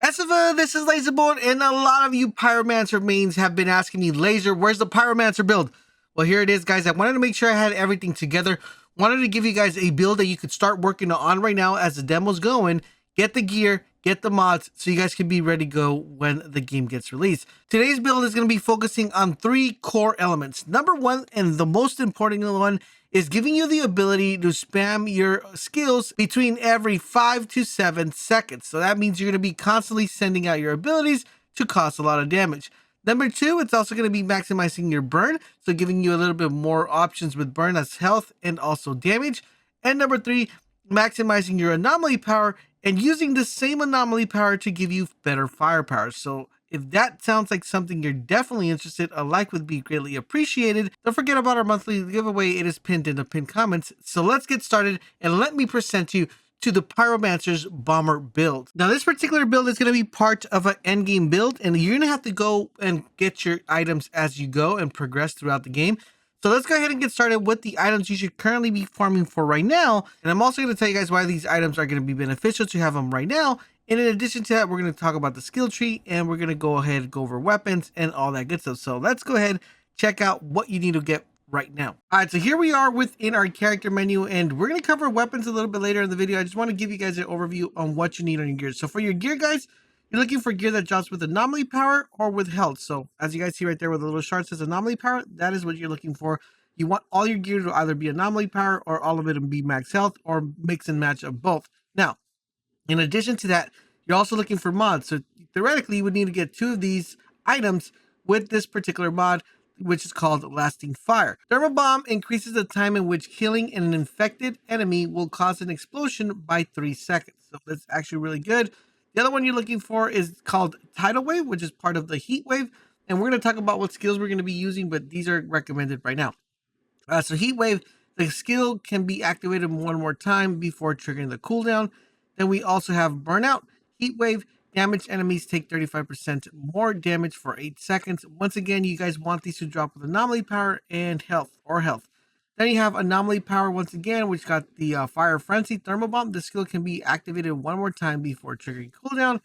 This is LaserBolt, and a lot of you Pyromancer mains have been asking me, Laser, where's the Pyromancer build? Well, here it is, guys. I wanted to make sure I had everything together. Wanted to give you guys a build that you could start working on right now as the demo's going. Get the gear, get the mods, so you guys can be ready to go when the game gets released. Today's build is going to be focusing on 3 core elements. Number 1, and the most important one, is giving you the ability to spam your skills between every 5 to 7 seconds. So that means you're going to be constantly sending out your abilities to cause a lot of damage. Number 2, it's also going to be maximizing your burn, so giving you a little bit more options with burn as health and also damage. And number 3, maximizing your anomaly power and using the same anomaly power to give you better firepower. So if that sounds like something you're definitely interested, a like would be greatly appreciated. Don't forget about our monthly giveaway. It is pinned in the pinned comments. So let's get started and let me present you to the Pyromancer's Bomber build. Now this particular build is going to be part of an endgame build, and you're going to have to go and get your items as you go and progress throughout the game. So let's go ahead and get started with the items you should currently be farming for right now. And I'm also going to tell you guys why these items are going to be beneficial to have them right now. And in addition to that, we're going to talk about the skill tree, and we're going to go ahead and go over weapons and all that good stuff. So let's go ahead, check out what you need to get right now. All right, so here we are within our character menu, and we're going to cover weapons a little bit later in the video. I just want to give you guys an overview on what you need on your gear. So for your gear, guys, you're looking for gear that drops with anomaly power or with health. So as you guys see right there where the little chart says anomaly power, that is what you're looking for. You want all your gear to either be anomaly power or all of it to be max health, or mix and match of both. Now, in addition to that, you're also looking for mods. So theoretically, you would need to get 2 of these items with this particular mod, which is called Lasting Fire. Thermal Bomb increases the time in which killing an infected enemy will cause an explosion by 3 seconds. So that's actually really good. The other one you're looking for is called Tidal Wave, which is part of the Heat Wave. And we're going to talk about what skills we're going to be using, but these are recommended right now. So Heat Wave, the skill can be activated 1 more time before triggering the cooldown. Then we also have Burnout. Heat Wave, damaged enemies take 35% more damage for 8 seconds. Once again, you guys want these to drop with anomaly power and health. Then you have anomaly power once again, which got the Fire Frenzy Thermal Bomb. The skill can be activated 1 more time before triggering cooldown.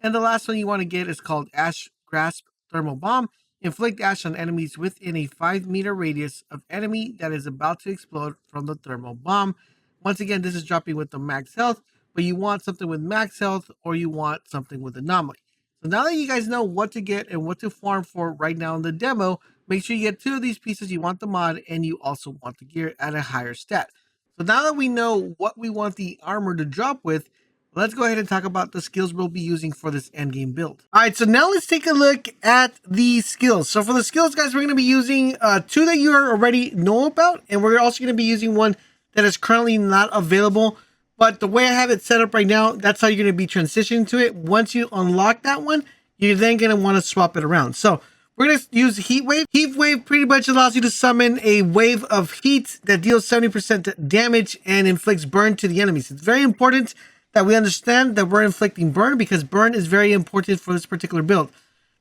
And the last one you want to get is called Ash Grasp Thermal Bomb. Inflict ash on enemies within a 5-meter radius of enemy that is about to explode from the thermal bomb. Once again, this is dropping with the max health, but you want something with max health or you want something with anomaly. So now that you guys know what to get and what to farm for right now in the demo, make sure you get 2 of these pieces. You want the mod and you also want the gear at a higher stat. So now that we know what we want the armor to drop with, let's go ahead and talk about the skills we'll be using for this endgame build. All right, so now let's take a look at the skills. So for the skills, guys, we're going to be using 2 that you already know about, and we're also going to be using one that is currently not available. But the way I have it set up right now, that's how you're going to be transitioning to it. Once you unlock that one, you're then going to want to swap it around. So we're going to use Heat Wave. Heat Wave pretty much allows you to summon a wave of heat that deals 70% damage and inflicts burn to the enemies. It's very important that we understand that we're inflicting burn, because burn is very important for this particular build.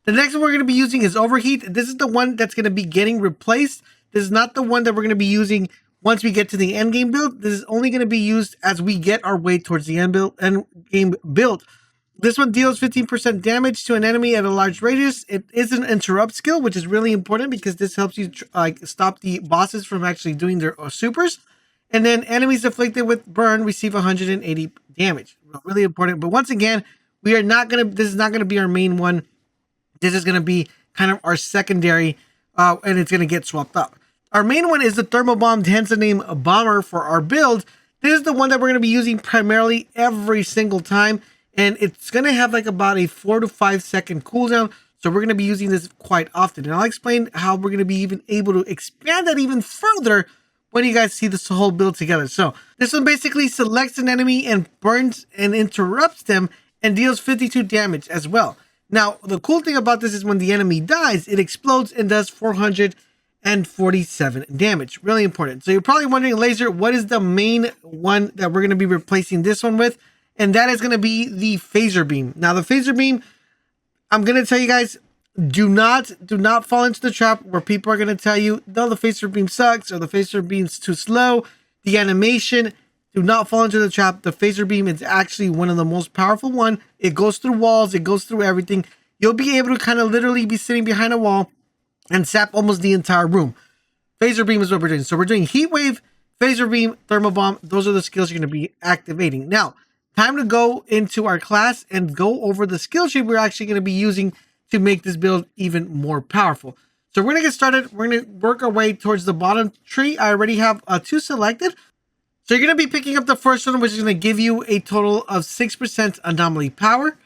The next one we're going to be using is Overheat. This is the one that's going to be getting replaced. This is not the one that we're going to be using once we get to the end game build. This is only going to be used as we get our way towards the end game build. This one deals 15% damage to an enemy at a large radius. It is an interrupt skill, which is really important because this helps you stop the bosses from actually doing their supers. And then enemies afflicted with burn receive 180 damage. Really important. But once again, this is not going to be our main one. This is going to be kind of our secondary, and it's going to get swapped up. Our main one is the Thermal Bomb, hence the name Bomber for our build. This is the one that we're going to be using primarily every single time. And it's going to have like about a 4 to 5 second cooldown. So we're going to be using this quite often. And I'll explain how we're going to be even able to expand that even further when you guys see this whole build together. So this one basically selects an enemy and burns and interrupts them and deals 52 damage as well. Now, the cool thing about this is when the enemy dies, it explodes and does 447 damage. Really important. So you're probably wondering, Laser, what is the main one that we're going to be replacing this one with? And that is going to be the Phaser Beam. Now, the Phaser Beam, I'm going to tell you guys, do not fall into the trap where people are going to tell you, no, the Phaser Beam sucks, or the Phaser Beam's too slow. The animation Do not fall into the trap. The phaser beam is actually one of the most powerful one. It goes through walls. It goes through everything. You'll be able to kind of literally be sitting behind a wall and zap almost the entire room. Phaser beam is what we're doing. So we're doing heat wave, phaser beam, thermal bomb. Those are the skills you're going to be activating. Now, time to go into our class and go over the skill tree we're actually going to be using to make this build even more powerful. So we're going to get started. We're going to work our way towards the bottom tree. I already have 2 selected. So you're going to be picking up the first one, which is going to give you a total of 6% anomaly power.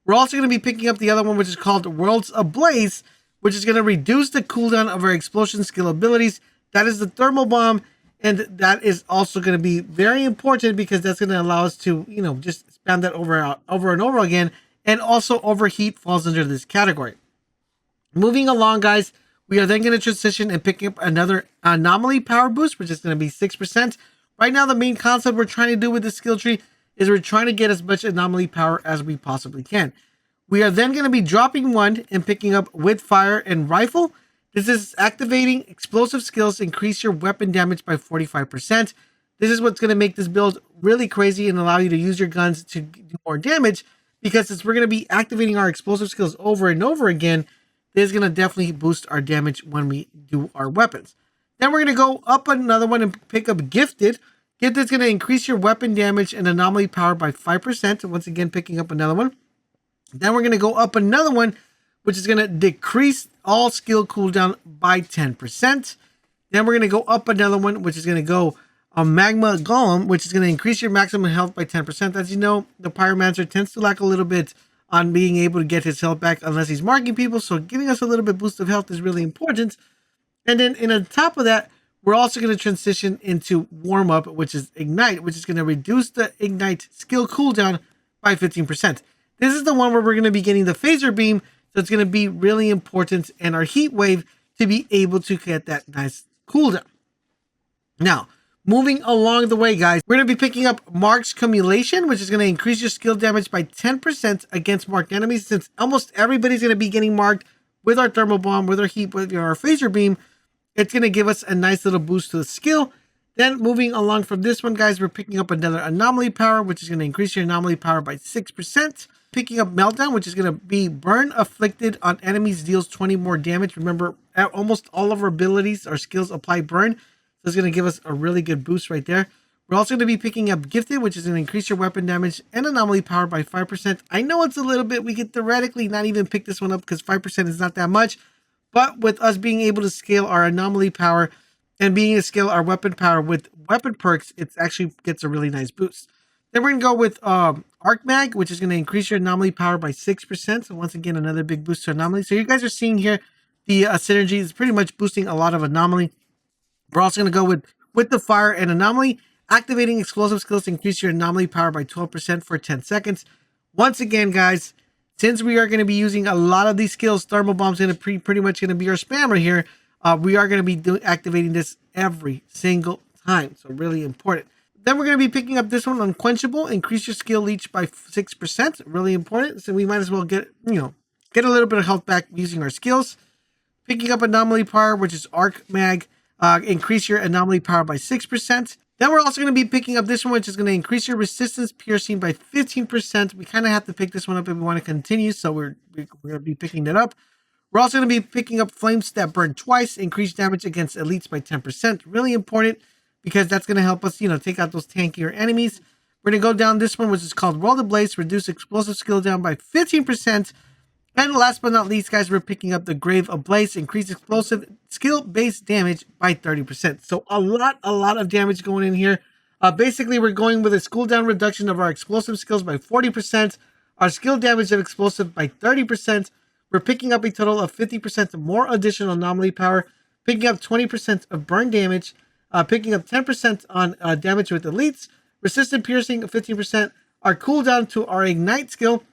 We're also going to be picking up the other one, which is called Worlds Ablaze, which is going to reduce the cooldown of our explosion skill abilities. That is the thermal bomb, and that is also going to be very important because that's going to allow us to, you know, just spam that over and over again. And also overheat falls under this category. Moving along, guys, we are then going to transition and pick up another anomaly power boost, which is going to be 6%. Right now, the main concept we're trying to do with the skill tree is we're trying to get as much anomaly power as we possibly can. We are then going to be dropping one and picking up with fire and rifle. This is activating explosive skills, increase your weapon damage by 45%. This is what's going to make this build really crazy and allow you to use your guns to do more damage, because since we're going to be activating our explosive skills over and over again, this is going to definitely boost our damage when we do our weapons. Then we're going to go up another one and pick up Gifted. Gifted is going to increase your weapon damage and anomaly power by 5%. Once again, picking up another one. Then we're going to go up another one, which is going to decrease all skill cooldown by 10%. Then we're going to go up another one, which is going to go a Magma Golem, which is going to increase your maximum health by 10%. As you know, the Pyromancer tends to lack a little bit on being able to get his health back unless he's marking people. So giving us a little bit boost of health is really important. And then on top of that, we're also going to transition into Warm Up, which is Ignite, which is going to reduce the Ignite skill cooldown by 15%. This is the one where we're going to be getting the phaser beam. So it's going to be really important in our heat wave to be able to get that nice cooldown. Now, moving along the way, guys, we're going to be picking up Mark's Cumulation, which is going to increase your skill damage by 10% against marked enemies. Since almost everybody's going to be getting marked with our thermal bomb, with our heat, with our phaser beam, it's going to give us a nice little boost to the skill. Then moving along from this one, guys, we're picking up another anomaly power, which is going to increase your anomaly power by 6%. Picking up Meltdown, which is going to be Burn Afflicted on enemies, deals 20 more damage. Remember, almost all of our abilities, our skills apply burn. So it's going to give us a really good boost right there. We're also going to be picking up Gifted, which is going to increase your weapon damage and anomaly power by 5%. I know it's a little bit, we could theoretically not even pick this one up because 5% is not that much. But with us being able to scale our anomaly power and being able to scale our weapon power with weapon perks, it actually gets a really nice boost. Then we're going to go with Arc Mag, which is going to increase your anomaly power by 6%. So once again, another big boost to anomaly. So you guys are seeing here the synergy is pretty much boosting a lot of anomaly. We're also going to go with the fire and anomaly. Activating explosive skills to increase your anomaly power by 12% for 10 seconds. Once again, guys, since we are going to be using a lot of these skills, thermal bomb's going to pretty much going to be our spammer here. We are going to be activating this every single time. So really important. Then we're going to be picking up this one, Unquenchable. Increase your skill leech by 6%. Really important. So we might as well get a little bit of health back using our skills. Picking up Anomaly Power, which is Arc Mag. Increase your anomaly power by 6%. Then we're also going to be picking up this one, which is going to increase your resistance piercing by 15%. We kind of have to pick this one up if we want to continue, so we're going to be picking that up. We're also going to be picking up Flames that burn twice, increase damage against elites by 10%. Really important because that's going to help us, take out those tankier enemies. We're going to go down this one, which is called World Ablaze, reduce explosive skill down by 15%. And last but not least, guys, we're picking up the Grave Ablaze, increase explosive skill-based damage by 30%. So a lot of damage going in here. Basically, we're going with a cooldown reduction of our explosive skills by 40%, our skill damage of explosive by 30%. We're picking up a total of 50% more additional anomaly power, picking up 20% of burn damage, picking up 10% on damage with elites, resistant piercing 15%. Our cooldown to our ignite skill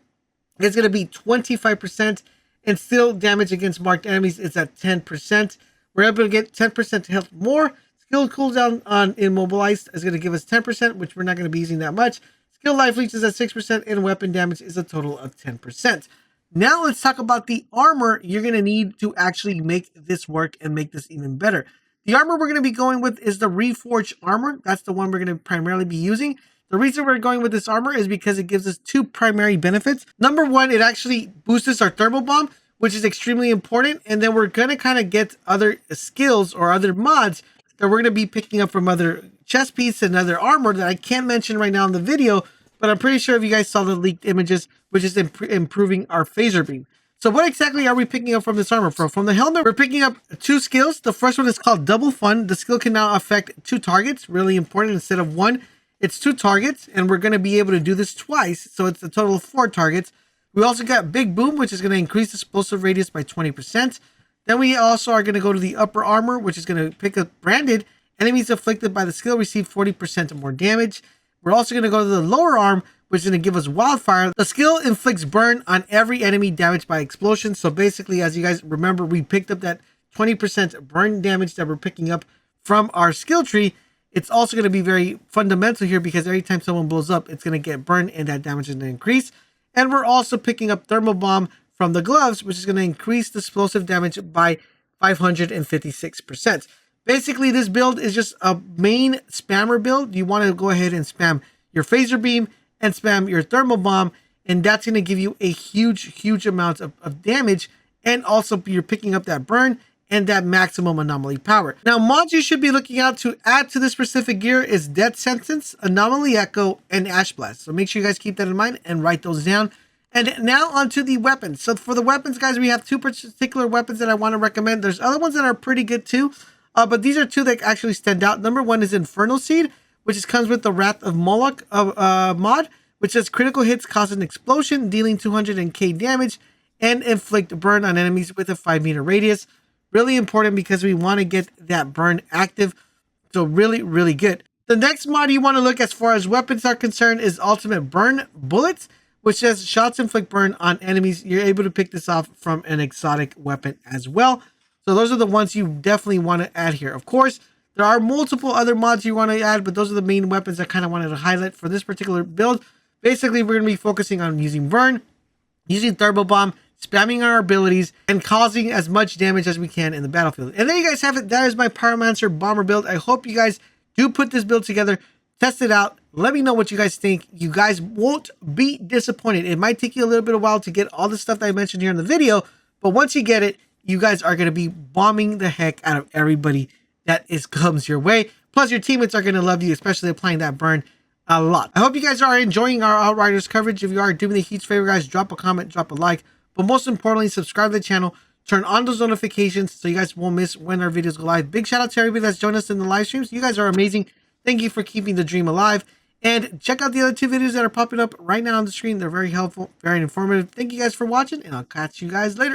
is going to be 25%, and still damage against marked enemies is at 10%. We're able to get 10% health more. Skill cooldown on immobilized is going to give us 10%, which we're not going to be using that much. Skill life leech is at 6%, and weapon damage is a total of 10%. Now let's talk about the armor you're going to need to actually make this work and make this even better. The armor we're going to be going with is the Reforged armor. That's the one we're going to primarily be using. The reason we're going with this armor is because it gives us two primary benefits. Number one, it actually boosts our thermal bomb, which is extremely important. And then we're going to kind of get other skills or other mods that we're going to be picking up from other chest pieces and other armor that I can't mention right now in the video, but I'm pretty sure if you guys saw the leaked images, which is improving our phaser beam. So what exactly are we picking up from this armor? From the helmet, we're picking up two skills. The first one is called Double Fun. The skill can now affect two targets. Really important. Instead of one, it's two targets, and we're going to be able to do this twice. So it's a total of 4 targets. We also got Big Boom, which is going to increase the explosive radius by 20%. Then we also are going to go to the upper armor, which is going to pick up Branded. Enemies afflicted by the skill receive 40% more damage. We're also going to go to the lower arm, which is going to give us Wildfire. The skill inflicts burn on every enemy damaged by explosion. So basically, as you guys remember, we picked up that 20% burn damage that we're picking up from our skill tree. It's also going to be very fundamental here because every time someone blows up, it's going to get burned and that damage is going to increase. And we're also picking up Thermal Bomb from the gloves, which is going to increase the explosive damage by 556%. Basically, this build is just a main spammer build. You want to go ahead and spam your phaser beam and spam your thermal bomb, and that's going to give you a huge amount of damage, and also you're picking up that burn and that maximum anomaly power. Now, mods you should be looking out to add to this specific gear is Death Sentence, Anomaly Echo, and Ash Blast. So make sure you guys keep that in mind and write those down. And now onto the weapons. So for the weapons, guys, we have 2 particular weapons that I want to recommend. There's other ones that are pretty good too, but these are 2 that actually stand out. Number 1 is Infernal Seed, which comes with the Wrath of Moloch mod, which says critical hits cause an explosion, dealing 200k damage, and inflict burn on enemies with a 5-meter radius. Really important because we want to get that burn active. So really good. The next mod you want to look as far as weapons are concerned is Ultimate Burn Bullets, which says shots inflict burn on enemies. You're able to pick this off from an exotic weapon as well. So those are the ones you definitely want to add here. Of course, there are multiple other mods you want to add, but those are the main weapons I kind of wanted to highlight for this particular build. Basically, we're going to be focusing on using burn, using thermal bomb, spamming our abilities, and causing as much damage as we can in the battlefield. And there you guys have it. That is my Pyromancer bomber build. I hope you guys do put this build together, test it out. Let me know what you guys think. You guys won't be disappointed. It might take you a little bit of a while to get all the stuff that I mentioned here in the video, but once you get it, you guys are going to be bombing the heck out of everybody that comes your way. Plus, your teammates are going to love you, especially applying that burn a lot. I hope you guys are enjoying our Outriders coverage. If you are, do me a huge favor, guys. Drop a comment, drop a like. But most importantly, subscribe to the channel. Turn on those notifications so you guys won't miss when our videos go live. Big shout out to everybody that's joined us in the live streams. You guys are amazing. Thank you for keeping the dream alive. And check out the other 2 videos that are popping up right now on the screen. They're very helpful, very informative. Thank you guys for watching, and I'll catch you guys later.